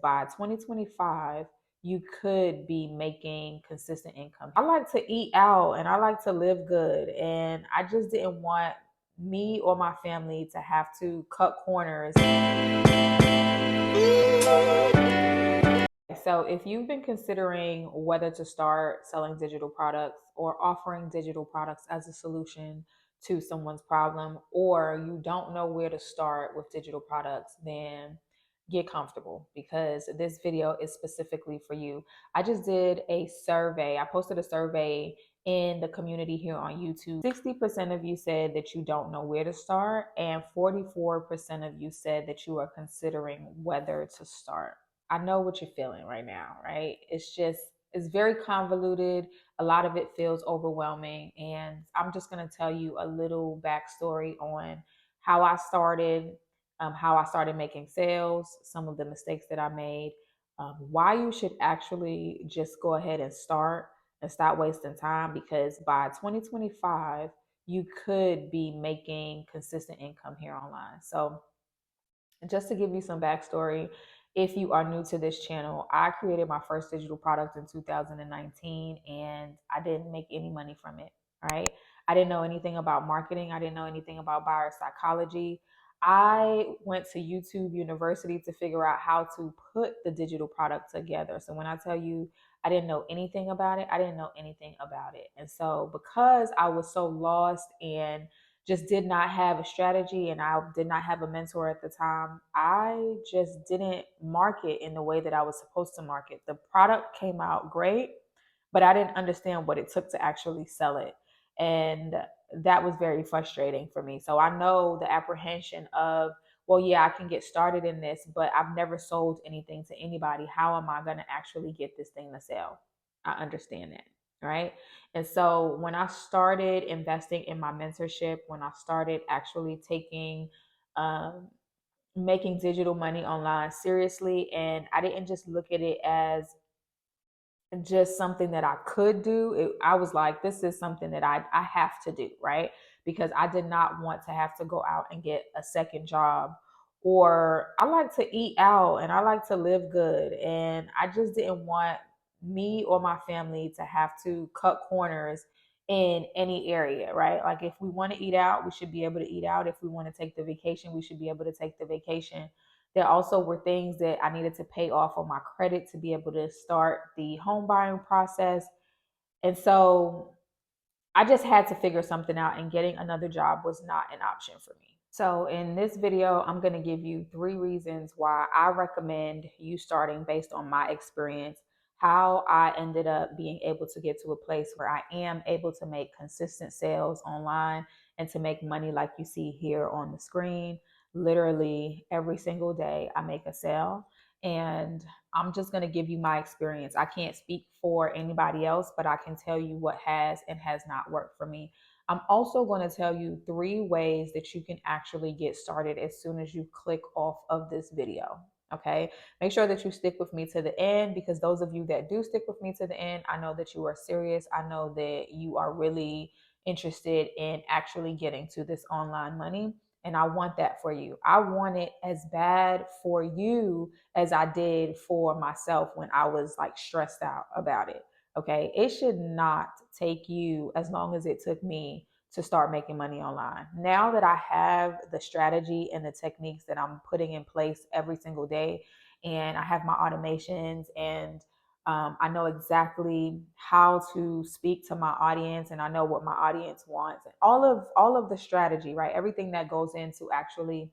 by 2025, you could be making consistent income. I like to eat out and I like to live good. And I just didn't want me or my family to have to cut corners. So, if you've been considering whether to start selling digital products or offering digital products as a solution to someone's problem, or you don't know where to start with digital products, then get comfortable because this video is specifically for you. I just did a survey. I posted a survey in the community here on YouTube. 60% of you said that you don't know where to start, and 44% of you said that you are considering whether to start. I know what you're feeling right now, right? It's very convoluted. A lot of it feels overwhelming. And I'm just going to tell you a little backstory on how I started making sales, some of the mistakes that I made, why you should actually just go ahead and start and stop wasting time, because by 2025, you could be making consistent income here online. So, just to give you some backstory, if you are new to this channel, I created my first digital product in 2019 and I didn't make any money from it, right? I didn't know anything about marketing. I didn't know anything about buyer psychology. I went to YouTube University to figure out how to put the digital product together. So when I tell you I didn't know anything about it, I didn't know anything about it. And so because I was so lost and just did not have a strategy and I did not have a mentor at the time, I just didn't market in the way that I was supposed to market. The product came out great, but I didn't understand what it took to actually sell it. And that was very frustrating for me. So I know the apprehension of, well, yeah, I can get started in this, but I've never sold anything to anybody. How am I going to actually get this thing to sell? I understand that. Right. And so when I started investing in my mentorship, when I started actually taking, making digital money online seriously, and I didn't just look at it as just something that I could do. I was like, this is something that I have to do, right? Because I did not want to have to go out and get a second job. Or I like to eat out and I like to live good. And I just didn't want me or my family to have to cut corners in any area, right? Like if we want to eat out, we should be able to eat out. If we want to take the vacation, we should be able to take the vacation. There also were things that I needed to pay off on my credit to be able to start the home buying process. And so I just had to figure something out, and getting another job was not an option for me. So in this video, I'm going to give you 3 reasons why I recommend you starting based on my experience, how I ended up being able to get to a place where I am able to make consistent sales online and to make money like you see here on the screen. Literally every single day I make a sale, and I'm just going to give you my experience. I can't speak for anybody else, but I can tell you what has and has not worked for me. I'm also going to tell you 3 ways that you can actually get started as soon as you click off of this video. Okay. Make sure that you stick with me to the end, because those of you that do stick with me to the end, I know that you are serious. I know that you are really interested in actually getting to this online money. And I want that for you. I want it as bad for you as I did for myself when I was like stressed out about it. Okay. It should not take you as long as it took me to start making money online. Now that I have the strategy and the techniques that I'm putting in place every single day, and I have my automations, and I know exactly how to speak to my audience, and I know what my audience wants, and all of the strategy, right? Everything that goes into actually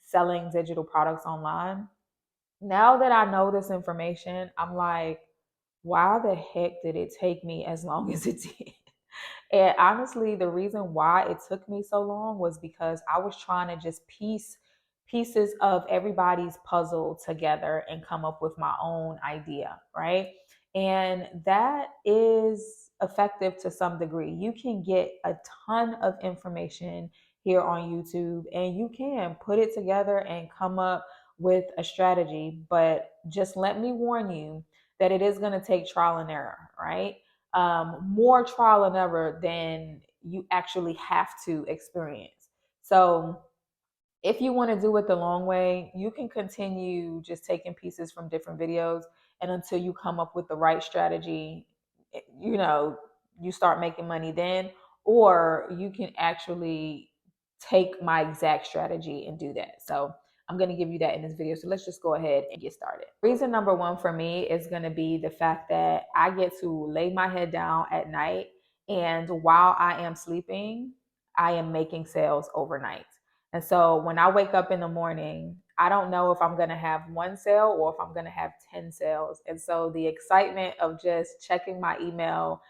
selling digital products online. Now that I know this information, I'm like, why the heck did it take me as long as it did? And honestly, the reason why it took me so long was because I was trying to just piece pieces of everybody's puzzle together and come up with my own idea, right? And that is effective to some degree. You can get a ton of information here on YouTube and you can put it together and come up with a strategy. But just let me warn you that it is going to take trial and error, right? More trial and error than you actually have to experience. So If you want to do it the long way, you can continue just taking pieces from different videos, and until you come up with the right strategy, you know, you start making money then. Or you can actually take my exact strategy and do that. So I'm going to give you that in this video. So let's just go ahead and get started. Reason number one for me is going to be the fact that I get to lay my head down at night, and while I am sleeping, I am making sales overnight. And so when I wake up in the morning, I don't know if I'm going to have one sale or if I'm going to have 10 sales. And so the excitement of just checking my email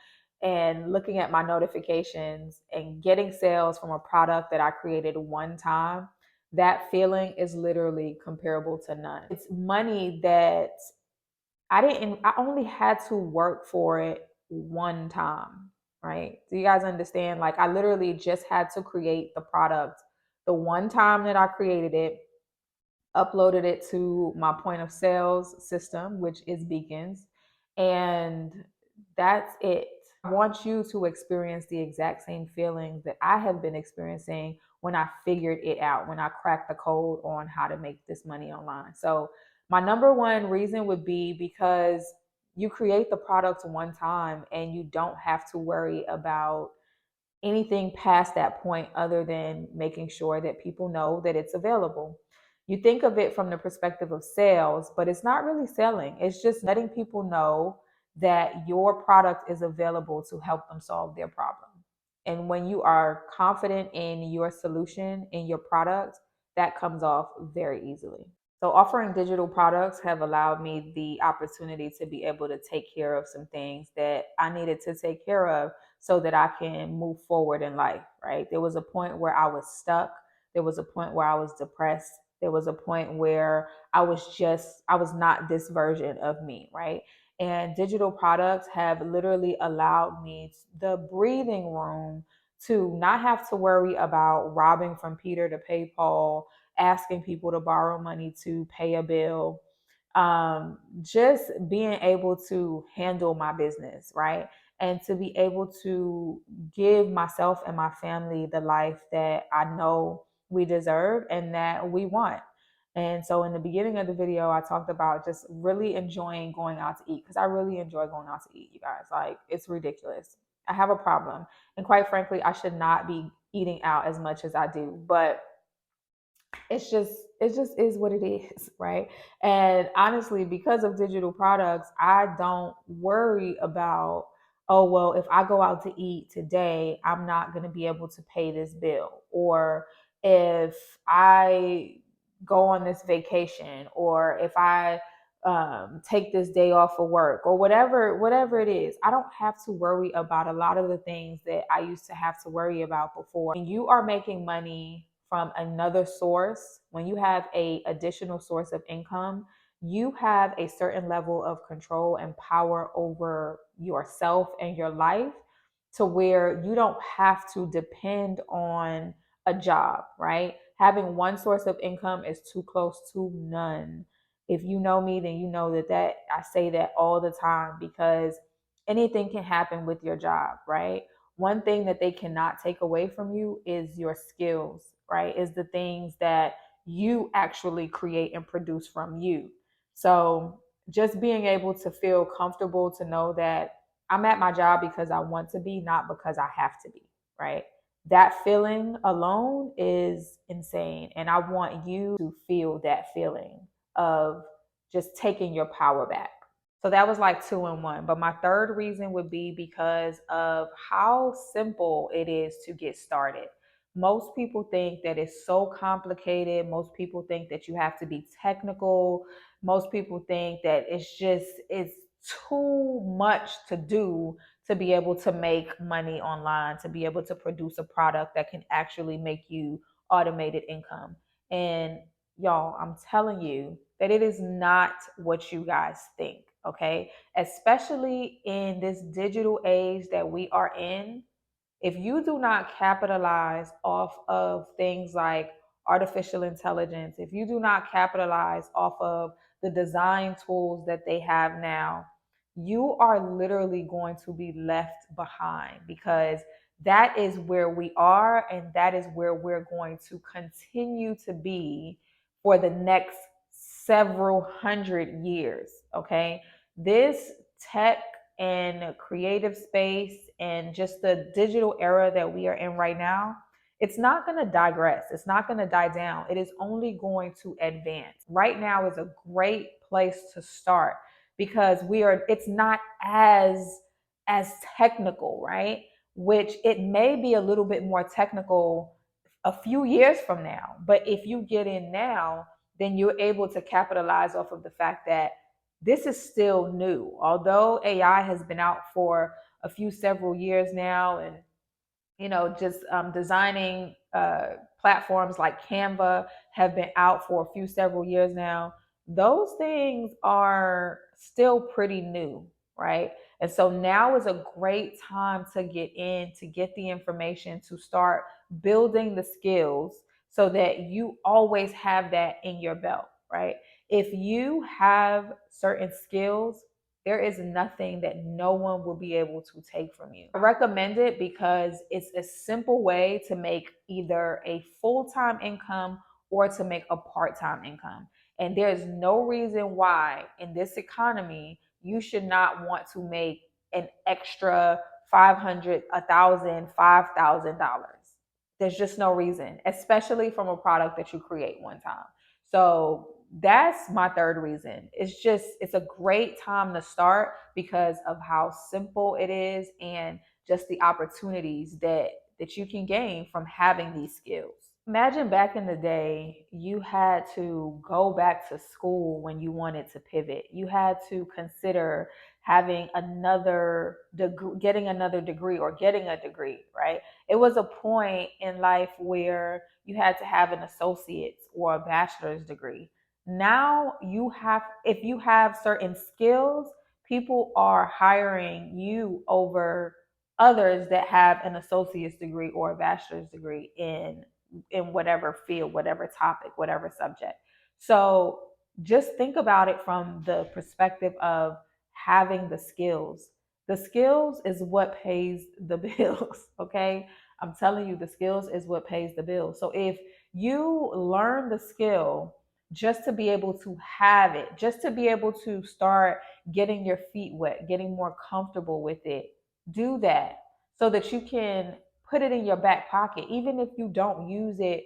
and looking at my notifications and getting sales from a product that I created one time, that feeling is literally comparable to none. It's money that I only had to work for it one time, right? Do you guys understand? Like, I literally just had to create the product the one time that I created it, uploaded it to my point of sales system, which is Beacons, and that's it. I want you to experience the exact same feelings that I have been experiencing when I figured it out, when I cracked the code on how to make this money online. So, my number one reason would be because you create the product one time and you don't have to worry about anything past that point other than making sure that people know that it's available. You think of it from the perspective of sales, but it's not really selling. It's just letting people know that your product is available to help them solve their problem. And when you are confident in your solution, in your product, that comes off very easily. So offering digital products have allowed me the opportunity to be able to take care of some things that I needed to take care of so that I can move forward in life, right? There was a point where I was stuck. There was a point where I was depressed. There was a point where I was not this version of me, right? And digital products have literally allowed me the breathing room to not have to worry about robbing from Peter to pay Paul, asking people to borrow money to pay a bill, just being able to handle my business, right? And to be able to give myself and my family the life that I know we deserve and that we want. And so in the beginning of the video, I talked about just really enjoying going out to eat, because I really enjoy going out to eat, you guys. Like, it's ridiculous. I have a problem. And quite frankly, I should not be eating out as much as I do. But it just is what it is, right? And honestly, because of digital products, I don't worry about, oh well, if I go out to eat today, I'm not going to be able to pay this bill, or if I go on this vacation, or if I take this day off of work, or whatever it is. I don't have to worry about a lot of the things that I used to have to worry about before. When you are making money from another source, when you have a additional source of income, you have a certain level of control and power over yourself and your life, to where you don't have to depend on a job, right? Having one source of income is too close to none. If you know me, then you know that I say that all the time, because anything can happen with your job, right? One thing that they cannot take away from you is your skills, right? Is the things that you actually create and produce from you. So just being able to feel comfortable to know that I'm at my job because I want to be, not because I have to be, right? That feeling alone is insane. And I want you to feel that feeling of just taking your power back. So that was like two in one. But my third reason would be because of how simple it is to get started. Most people think that it's so complicated. Most people think that you have to be technical. Most people think that it's too much to do to be able to make money online, to be able to produce a product that can actually make you automated income. And y'all, I'm telling you that it is not what you guys think, okay? Especially in this digital age that we are in, if you do not capitalize off of things like artificial intelligence, if you do not capitalize off of the design tools that they have now, you are literally going to be left behind, because that is where we are, and that is where we're going to continue to be for the next several hundred years. Okay. This tech and creative space and just the digital era that we are in right now, it's not going to digress. It's not going to die down. It is only going to advance. Right now is a great place to start because it's not as technical, right? Which it may be a little bit more technical a few years from now. But if you get in now, then you're able to capitalize off of the fact that this is still new. Although AI has been out for a few several years now, and just designing platforms like Canva have been out for a few several years now. Those things are still pretty new, right? And so now is a great time to get in, to get the information, to start building the skills so that you always have that in your belt, right? If you have certain skills, there is nothing that no one will be able to take from you. I recommend it because it's a simple way to make either a full-time income or to make a part-time income. And there's no reason why in this economy you should not want to make an extra 500, 1,000, $5,000. There's just no reason, especially from a product that you create one time. So that's my third reason. It's a great time to start because of how simple it is and just the opportunities that you can gain from having these skills. Imagine back in the day, you had to go back to school when you wanted to pivot. You had to consider having another degree, getting another degree or getting a degree, right? It was a point in life where you had to have an associate's or a bachelor's degree. Now if you have certain skills, people are hiring you over others that have an associate's degree or a bachelor's degree in whatever field, whatever topic, whatever subject. So just think about it from the perspective of having the skills. The skills is what pays the bills, okay? I'm telling you, the skills is what pays the bills. So if you learn the skill just to be able to have it, just to be able to start getting your feet wet, getting more comfortable with it, do that so that you can put it in your back pocket, even if you don't use it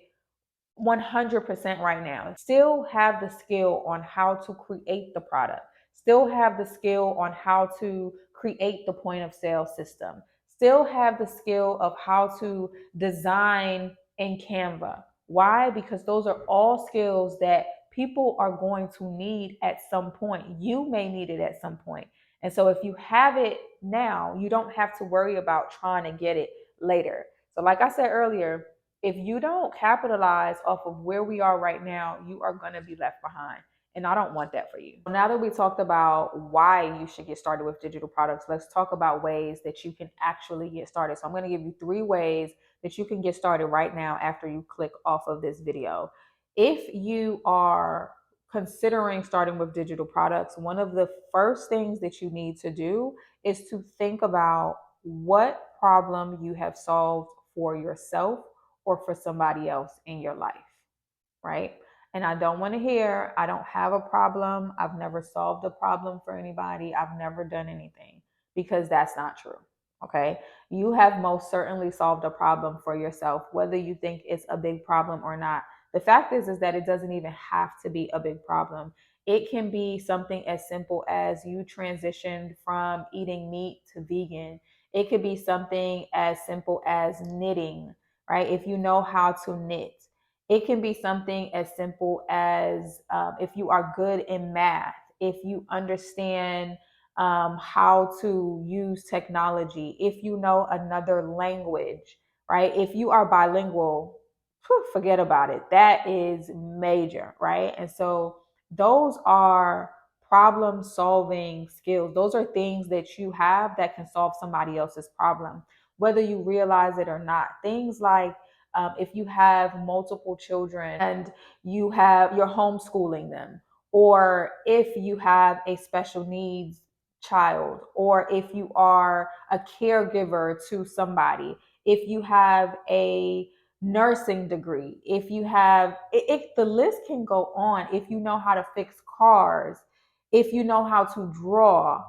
100% right now. Still have the skill on how to create the product, still have the skill on how to create the point of sale system, still have the skill of how to design in Canva. Why? Because those are all skills that people are going to need at some point. You may need it at some point. And so if you have it now, you don't have to worry about trying to get it later. So, like I said earlier, if you don't capitalize off of where we are right now, you are going to be left behind. And I don't want that for you. Now that we talked about why you should get started with digital products, let's talk about ways that you can actually get started. So I'm going to give you 3 ways that you can get started right now after you click off of this video. If you are considering starting with digital products, one of the first things that you need to do is to think about what problem you have solved for yourself or for somebody else in your life, right? And I don't want to hear, I don't have a problem. I've never solved a problem for anybody. I've never done anything, because that's not true. Okay. You have most certainly solved a problem for yourself, whether you think it's a big problem or not. The fact is that it doesn't even have to be a big problem. It can be something as simple as you transitioned from eating meat to vegan. It could be something as simple as knitting, right? If you know how to knit, it can be something as simple as if you are good in math, if you understand how to use technology, if you know another language, right? If you are bilingual, forget about it. That is major, right? And so those are problem solving skills. Those are things that you have that can solve somebody else's problem, whether you realize it or not. Things like if you have multiple children and you're homeschooling them, or if you have a special needs child, or if you are a caregiver to somebody, if you have a nursing degree, if you have, if the list can go on, if you know how to fix cars, if you know how to draw,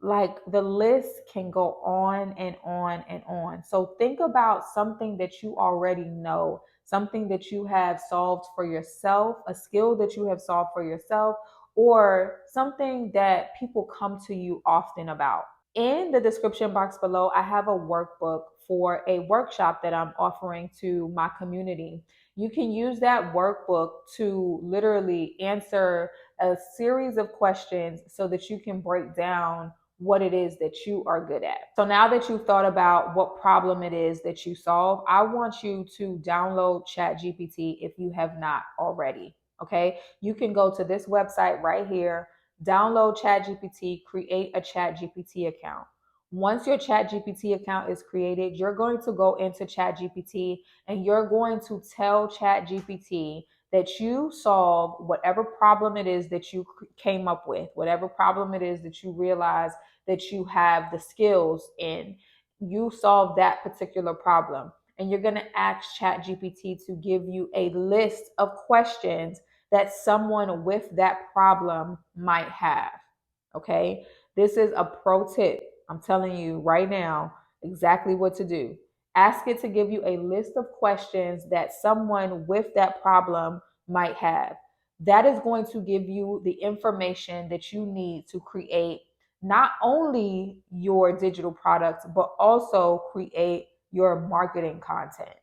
like the list can go on and on and on. So think about something that you already know, something that you have solved for yourself, a skill that you have solved for yourself, or something that people come to you often about. In the description box below, I have a workbook for a workshop that I'm offering to my community. You can use that workbook to literally answer a series of questions so that you can break down what it is that you are good at. So now that you've thought about what problem it is that you solve, I want you to download ChatGPT if you have not already. Okay, you can go to this website right here, download ChatGPT, create a ChatGPT account. Once your ChatGPT account is created, you're going to go into ChatGPT and you're going to tell ChatGPT that you solve whatever problem it is that you came up with, whatever problem it is that you realize that you have the skills in. You solve that particular problem. And you're going to ask ChatGPT to give you a list of questions that someone with that problem might have. Okay. This is a pro tip. I'm telling you right now exactly what to do. Ask it to give you a list of questions that someone with that problem might have. That is going to give you the information that you need to create not only your digital products, but also create your marketing content.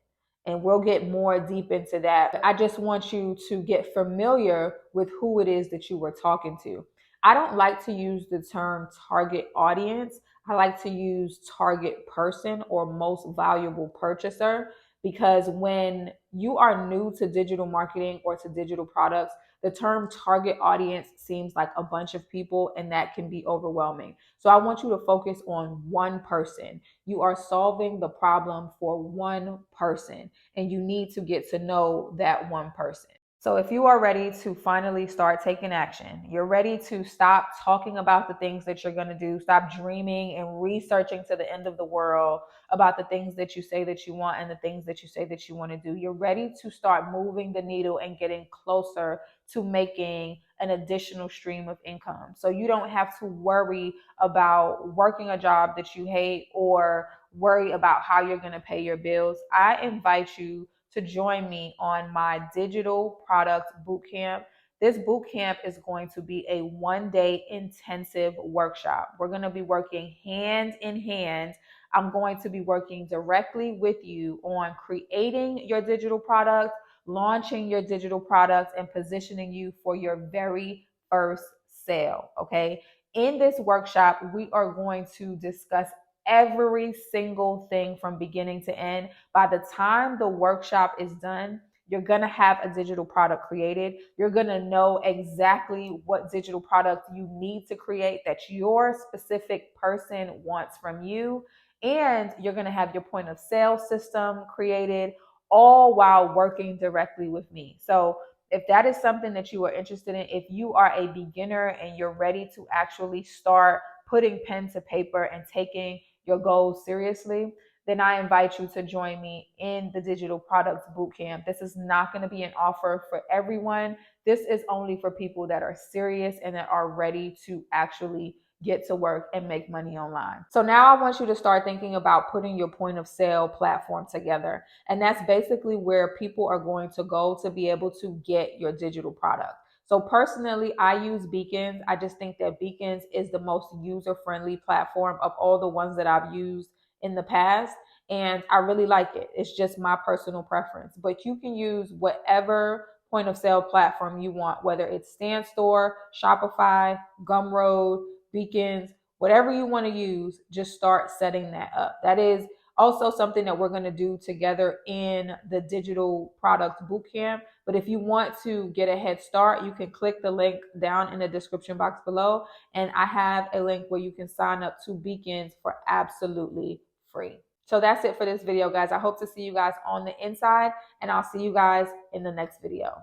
And we'll get more deep into that. I just want you to get familiar with who it is that you were talking to. I don't like to use the term target audience. I like to use target person or most valuable purchaser, because when you are new to digital marketing or to digital products, the term target audience seems like a bunch of people, and that can be overwhelming. So I want you to focus on one person. You are solving the problem for one person, and you need to get to know that one person. So if you are ready to finally start taking action, you're ready to stop talking about the things that you're going to do, stop dreaming and researching to the end of the world about the things that you say that you want and the things that you say that you want to do. You're ready to start moving the needle and getting closer to making an additional stream of income. So you don't have to worry about working a job that you hate or worry about how you're going to pay your bills. I invite you to join me on my digital products bootcamp. This bootcamp is going to be a 1-day intensive workshop. We're going to be working hand in hand. I'm going to be working directly with you on creating your digital product, launching your digital products, and positioning you for your very first sale. Okay. In this workshop, we are going to discuss every single thing from beginning to end. By the time the workshop is done, you're going to have a digital product created. You're going to know exactly what digital product you need to create that your specific person wants from you. And you're going to have your point of sale system created, all while working directly with me. So if that is something that you are interested in, if you are a beginner and you're ready to actually start putting pen to paper and taking your goals seriously, then I invite you to join me in the Digital Products Bootcamp. This is not going to be an offer for everyone. This is only for people that are serious and that are ready to actually get to work and make money online. So now I want you to start thinking about putting your point of sale platform together. And that's basically where people are going to go to be able to get your digital product. So personally, I use Beacons. I just think that Beacons is the most user-friendly platform of all the ones that I've used in the past. And I really like it. It's just my personal preference. But you can use whatever point of sale platform you want, whether it's Stan.store, Shopify, Gumroad, Beacons, whatever you want to use, just start setting that up. That is also something that we're going to do together in the digital products bootcamp. But if you want to get a head start, you can click the link down in the description box below. And I have a link where you can sign up to Beacons for absolutely free. So that's it for this video, guys. I hope to see you guys on the inside, and I'll see you guys in the next video.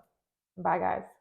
Bye, guys.